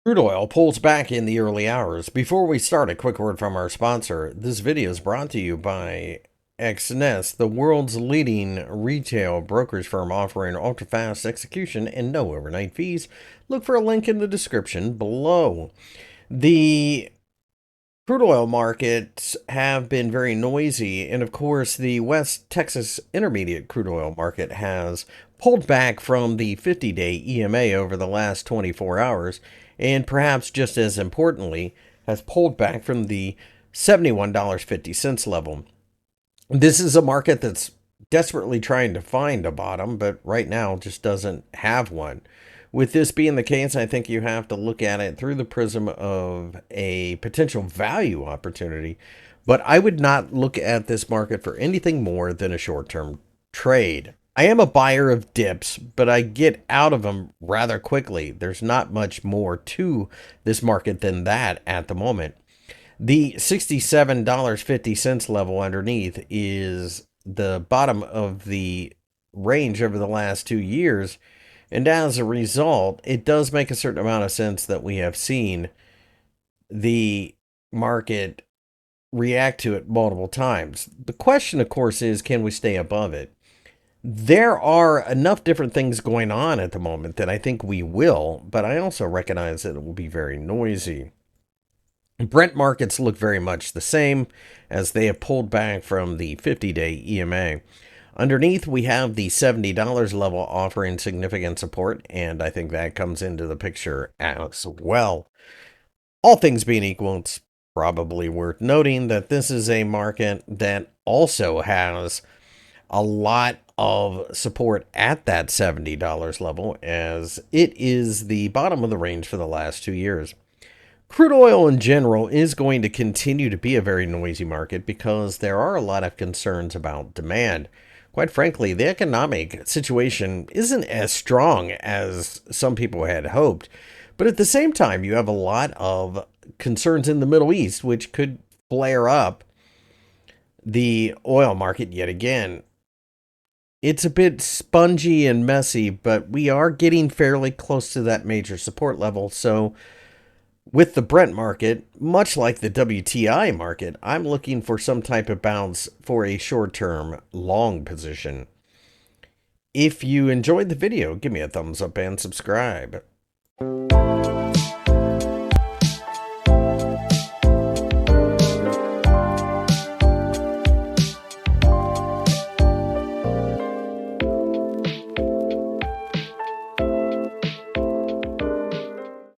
Crude oil pulls back in the early hours. Before we start, a quick word from our sponsor. This video is brought to you by XNS, the world's leading retail brokerage firm offering ultra-fast execution and no overnight fees. Look for a link in the description below. The crude oil markets have been very noisy, and of course, the West Texas Intermediate crude oil market has pulled back from the 50-day EMA over the last 24 hours, and perhaps just as importantly, has pulled back from the $71.50 level. This is a market that's desperately trying to find a bottom, but right now just doesn't have one. With this being the case, I think you have to look at it through the prism of a potential value opportunity. But I would not look at this market for anything more than a short term trade. I am a buyer of dips, but I get out of them rather quickly. There's not much more to this market than that at the moment. The $67.50 level underneath is the bottom of the range over the last 2 years. And as a result, it does make a certain amount of sense that we have seen the market react to it multiple times. The question, of course, is can we stay above it? There are enough different things going on at the moment that I think we will, but I also recognize that it will be very noisy. Brent markets look very much the same as they have pulled back from the 50-day EMA. Underneath, we have the $70 level offering significant support, and I think that comes into the picture as well. All things being equal, it's probably worth noting that this is a market that also has a lot of support at that $70 level, as it is the bottom of the range for the last 2 years. Crude oil in general is going to continue to be a very noisy market because there are a lot of concerns about demand. Quite frankly, the economic situation isn't as strong as some people had hoped. But at the same time, you have a lot of concerns in the Middle East, which could flare up the oil market yet again. It's a bit spongy and messy, but we are getting fairly close to that major support level. So with the Brent market, much like the WTI market, I'm looking for some type of bounce for a short-term long position. If you enjoyed the video, give me a thumbs up and subscribe.